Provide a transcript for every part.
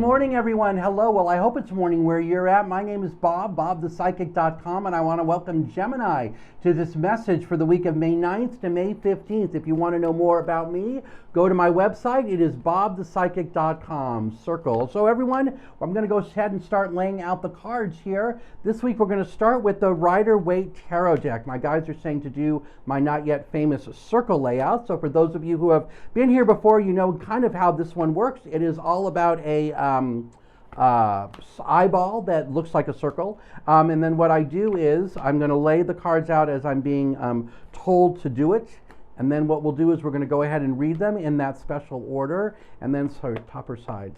morning, everyone. Hello. Well, I hope it's morning where you're at. My name is Bob, BobThePsychic.com, and I want to welcome Gemini to this message for the week of May 9th to May 15th. If you want to know more about me, go to my website. It is BobThePsychic.com. Circle. So, everyone, I'm going to go ahead and start laying out the cards here. This week, we're going to start with the Rider-Waite Tarot deck. My guys are saying to do my not yet famous circle layout. So, for those of you who have been here before, you know kind of how this one works. It is all about a eyeball that looks like a circle, and then what I do is I'm going to lay the cards out as I'm being told to do it, and then what we'll do is we're going to go ahead and read them in that special order, and then top or side.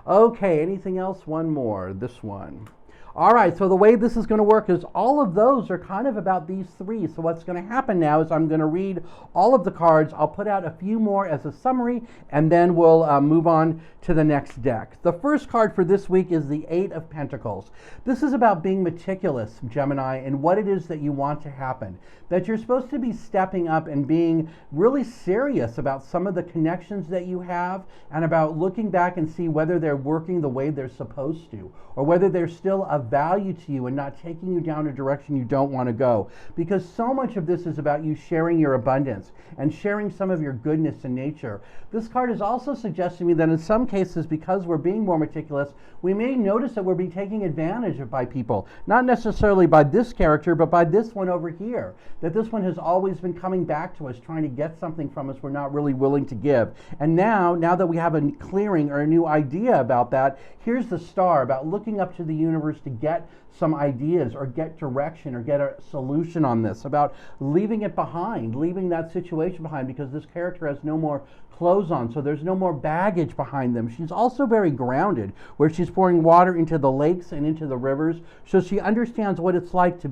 Okay, anything else? One more, this one. All right, so the way this is going to work is all of those are kind of about these three. So what's going to happen now is I'm going to read all of the cards. I'll put out a few more as a summary, and then we'll move on to the next deck. The first card for this week is the Eight of Pentacles. This is about being meticulous, Gemini, and what it is that you want to happen. That you're supposed to be stepping up and being really serious about some of the connections that you have, and about looking back and see whether they're working the way they're supposed to, or whether they're still of value to you and not taking you down a direction you don't want to go. Because so much of this is about you sharing your abundance and sharing some of your goodness in nature. This card is also suggesting me that in some cases, because we're being more meticulous, we may notice that we're being taken advantage of by people. Not necessarily by this character, but by this one over here. That this one has always been coming back to us, trying to get something from us we're not really willing to give. And now that we have a clearing or a new idea about that, here's the star, about looking up to the universe to get some ideas or get direction or get a solution on this, about leaving it behind, leaving that situation behind, because this character has no more clothes on, so there's no more baggage behind them. She's also very grounded, where she's pouring water into the lakes and into the rivers, so she understands what it's like to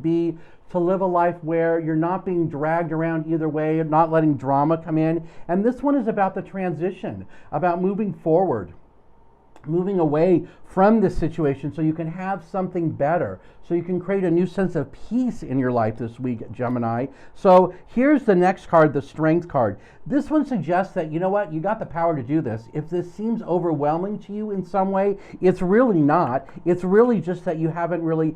live a life where you're not being dragged around either way, not letting drama come in. And this one is about the transition, about moving forward, moving away from this situation so you can have something better, so you can create a new sense of peace in your life this week, Gemini. So here's the next card, the Strength card. This one suggests that, you know what, you got the power to do this. If this seems overwhelming to you in some way, it's really not. It's really just that you haven't really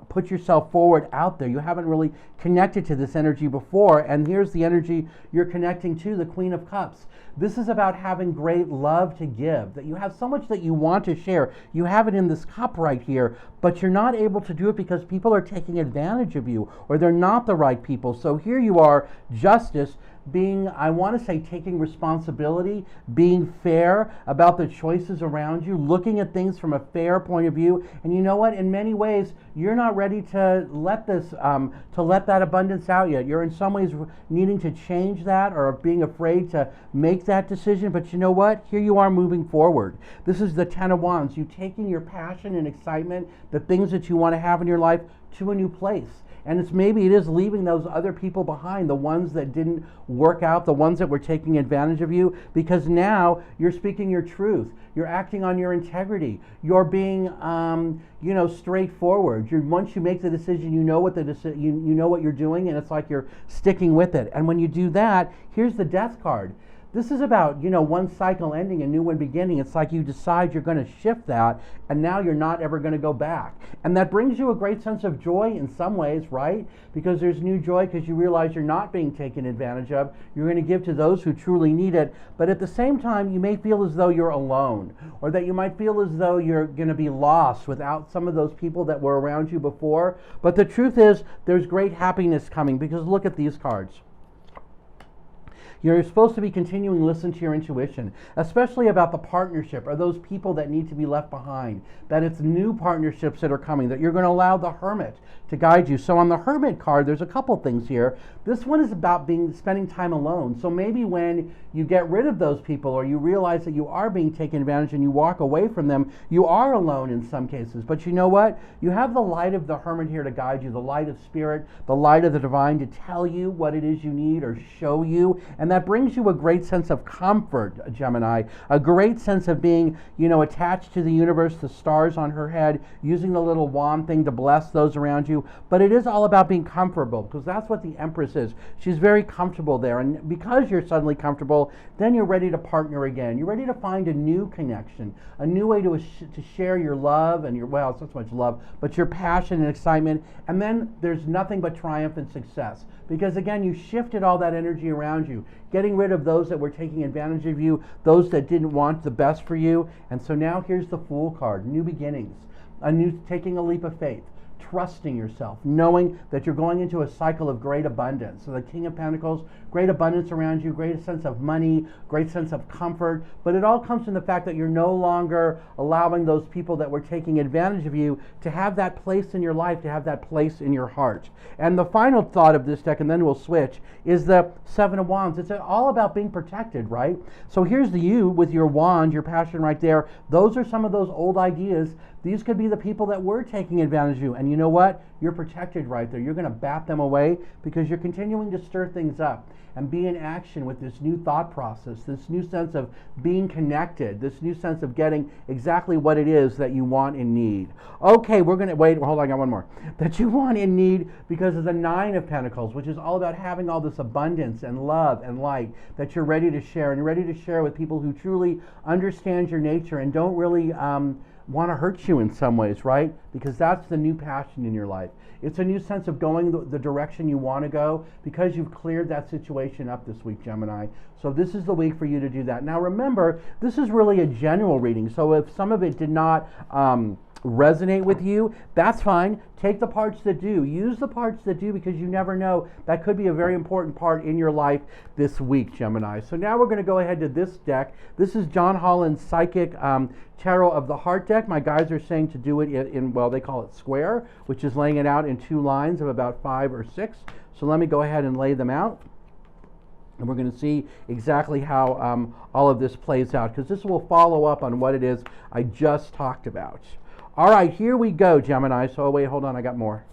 put yourself forward out there. You haven't really connected to this energy before. And here's the energy you're connecting to, the Queen of Cups. This is about having great love to give, that you have so much that you want to share. You have it in this cup right here, but you're not able to do it because people are taking advantage of you, or they're not the right people. So here you are, Justice, being, I want to say, taking responsibility, being fair about the choices around you, looking at things from a fair point of view. And you know what? In many ways, you're not ready to let that abundance out yet. You're in some ways needing to change that, or being afraid to make that decision. But you know what? Here you are moving forward. This is the Ten of Wands. You taking your passion and excitement, the things that you want to have in your life, to a new place. And maybe it is leaving those other people behind, the ones that didn't work out, the ones that were taking advantage of you, because now you're speaking your truth. You're acting on your integrity. You're being, straightforward. Once you make the decision, you know what you know what you're doing, and it's like you're sticking with it. And when you do that, here's the Death card. This is about, one cycle ending, a new one beginning. It's like you decide you're going to shift that, and now you're not ever going to go back. And that brings you a great sense of joy in some ways, right? Because there's new joy because you realize you're not being taken advantage of. You're going to give to those who truly need it. But at the same time, you may feel as though you're alone, or that you might feel as though you're going to be lost without some of those people that were around you before. But the truth is, there's great happiness coming, because look at these cards. You're supposed to be continuing to listen to your intuition, especially about the partnership or those people that need to be left behind, that it's new partnerships that are coming, that you're going to allow the Hermit to guide you. So on the Hermit card, there's a couple things here. This one is about spending time alone. So maybe when you get rid of those people, or you realize that you are being taken advantage and you walk away from them, you are alone in some cases. But you know what? You have the light of the Hermit here to guide you, the light of Spirit, the light of the divine to tell you what it is you need or show you. And that brings you a great sense of comfort, Gemini, a great sense of being, you know, attached to the universe, the stars on her head, using the little wand thing to bless those around you. But it is all about being comfortable, because that's what the Empress is. She's very comfortable there, and because you're suddenly comfortable, then you're ready to partner again. You're ready to find a new connection, a new way to share your love and your, well, it's not so much love, but your passion and excitement. And then there's nothing but triumph and success, because again, you shifted all that energy around you, getting rid of those that were taking advantage of you, those that didn't want the best for you. And so now here's the Fool card, new beginnings, taking a leap of faith, trusting yourself, knowing that you're going into a cycle of great abundance. So the King of Pentacles, great abundance around you, great sense of money, great sense of comfort, but it all comes from the fact that you're no longer allowing those people that were taking advantage of you to have that place in your life, to have that place in your heart. And the final thought of this deck, and then we'll switch, is the Seven of Wands. It's all about being protected, right? So here's the you with your wand, your passion right there. Those are some of those old ideas. These could be the people that were taking advantage of you. And you know what? You're protected right there. You're going to bat them away because you're continuing to stir things up and be in action with this new thought process, this new sense of being connected, this new sense of getting exactly what it is that you want and need. Okay, we're going to, wait, hold on, I got one more. That you want and need because of the Nine of Pentacles, which is all about having all this abundance and love and light that you're ready to share, and you're ready to share with people who truly understand your nature and don't really want to hurt you in some ways, right? Because that's the new passion in your life. It's a new sense of going the direction you want to go because you've cleared that situation up this week, Gemini. So this is the week for you to do that. Now remember, this is really a general reading. So if some of it did not resonate with you, that's fine. Take the parts that do. Use the parts that do, because you never know. That could be a very important part in your life this week, Gemini. So now we're going to go ahead to this deck. This is John Holland's Psychic Tarot of the Heart deck. My guys are saying to do it in, well, they call it square, which is laying it out in 2 lines of about 5 or 6. So let me go ahead and lay them out. And we're going to see exactly how all of this plays out, because this will follow up on what it is I just talked about. All right, here we go, Gemini. So wait, hold on, I got more.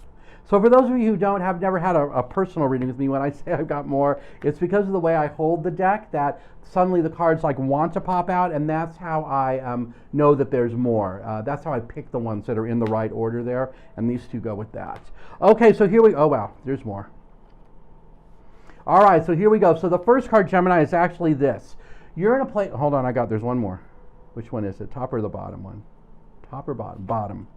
So for those of you who have never had a personal reading with me, when I say I've got more, it's because of the way I hold the deck that suddenly the cards like want to pop out, and that's how I know that there's more. That's how I pick the ones that are in the right order there, and these two go with that. Okay, so here we, oh wow, there's more. All right, so here we go. So the first card, Gemini, is actually this. You're in a place, hold on, there's one more. Which one is it, top or the bottom one? Top or bottom? Bottom.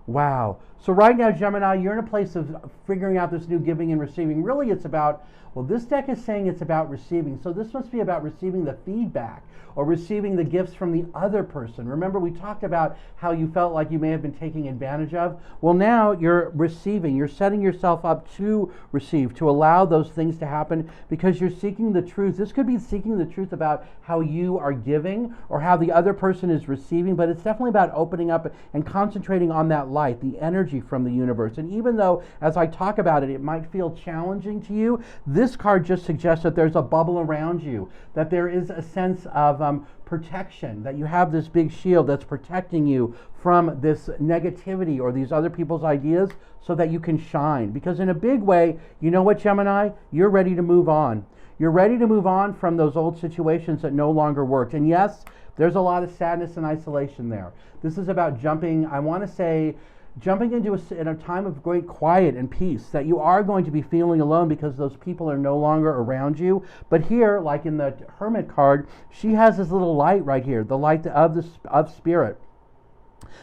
Wow. So right now, Gemini, you're in a place of figuring out this new giving and receiving. Really, it's about, well, this deck is saying it's about receiving. So this must be about receiving the feedback or receiving the gifts from the other person. Remember, we talked about how you felt like you may have been taking advantage of. Well, now you're receiving. You're setting yourself up to receive, to allow those things to happen, because you're seeking the truth. This could be seeking the truth about how you are giving or how the other person is receiving, but it's definitely about opening up and concentrating on that light, the energy from the universe. And even though, as I talk about it, it might feel challenging to you, this card just suggests that there's a bubble around you, that there is a sense of protection, that you have this big shield that's protecting you from this negativity or these other people's ideas, so that you can shine. Because in a big way, you know what, Gemini? You're ready to move on. You're ready to move on from those old situations that no longer worked. And yes, there's a lot of sadness and isolation there. This is about jumping, I want to say, jumping into a time of great quiet and peace, that you are going to be feeling alone because those people are no longer around you. But here, like in the Hermit card, she has this little light right here, the light of spirit,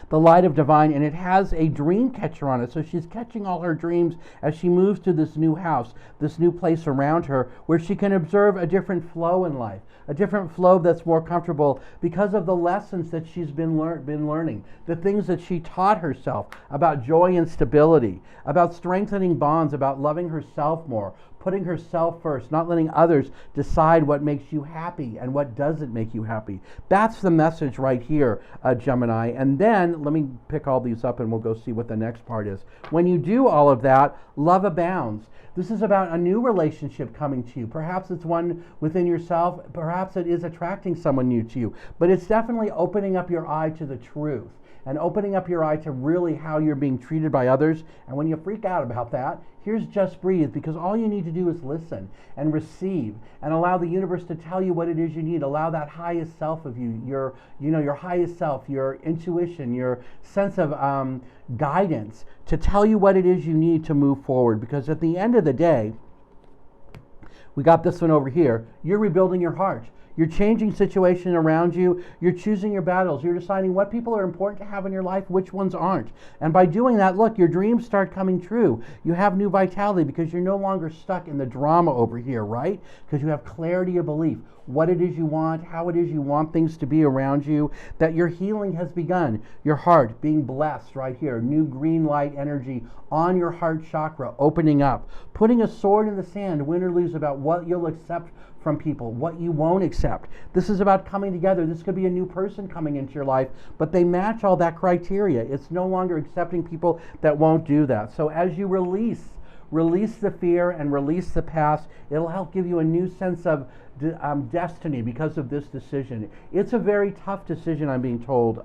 the light of divine, and it has a dream catcher on it. So she's catching all her dreams as she moves to this new house, this new place around her, where she can observe a different flow in life, a different flow that's more comfortable because of the lessons that she's been learning, the things that she taught herself about joy and stability, about strengthening bonds, about loving herself more, putting herself first, not letting others decide what makes you happy and what doesn't make you happy. That's the message right here, Gemini. And then, let me pick all these up and we'll go see what the next part is. When you do all of that, love abounds. This is about a new relationship coming to you. Perhaps it's one within yourself. Perhaps it is attracting someone new to you. But it's definitely opening up your eye to the truth and opening up your eye to really how you're being treated by others. And when you freak out about that, here's Just Breathe, because all you need to do is listen and receive and allow the universe to tell you what it is you need. Allow that highest self of you, your highest self, your intuition, your sense of guidance to tell you what it is you need to move forward. Because at the end of the day, we got this one over here, you're rebuilding your heart. You're changing situation around you. You're choosing your battles. You're deciding what people are important to have in your life, which ones aren't. And by doing that, look, your dreams start coming true. You have new vitality because you're no longer stuck in the drama over here, right? Because you have clarity of belief, what it is you want, how it is you want things to be around you, that your healing has begun. Your heart being blessed right here. New green light energy on your heart chakra, opening up. Putting a sword in the sand, win or lose, about what you'll accept from people, what you won't accept. This is about coming together. This could be a new person coming into your life, but they match all that criteria. It's no longer accepting people that won't do that. So as you release the fear and release the past, it'll help give you a new sense of destiny because of this decision. It's a very tough decision, I'm being told,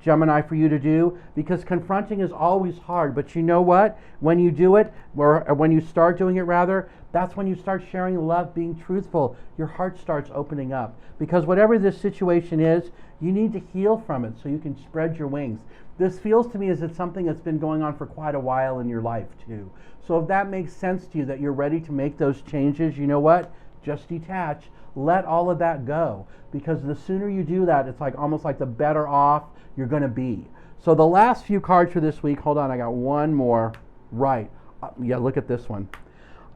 Gemini, for you to do, because confronting is always hard. But you know what? When you do it, or when you start doing it rather, that's when you start sharing love, being truthful. Your heart starts opening up. Because whatever this situation is, you need to heal from it so you can spread your wings. This feels to me as it's something that's been going on for quite a while in your life too. So if that makes sense to you, that you're ready to make those changes, you know what? Just detach. Let all of that go. Because the sooner you do that, it's like almost like the better off you're going to be. So the last few cards for this week, hold on, I got one more. Right. Yeah, look at this one.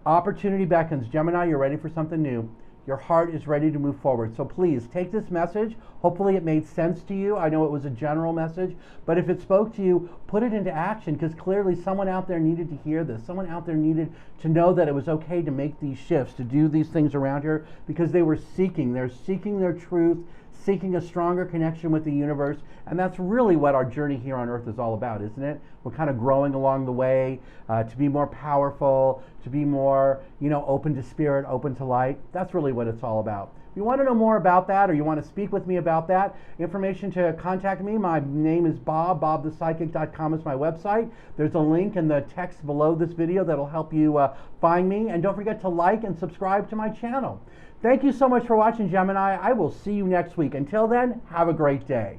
Opportunity beckons. Gemini, you're ready for something new. Your heart is ready to move forward. So please take this message. Hopefully it made sense to you. I know it was a general message, but if it spoke to you, put it into action, because clearly someone out there needed to hear this. Someone out there needed to know that it was okay to make these shifts, to do these things around here, because they were seeking. They're seeking their truth, seeking a stronger connection with the universe. And that's really what our journey here on Earth is all about, isn't it? We're kind of growing along the way to be more powerful, to be more, open to spirit, open to light. That's really what it's all about. If you want to know more about that, or you want to speak with me about that, information to contact me, my name is Bob. BobThePsychic.com is my website. There's a link in the text below this video that'll help you find me. And don't forget to like and subscribe to my channel. Thank you so much for watching, Gemini. I will see you next week. Until then, have a great day.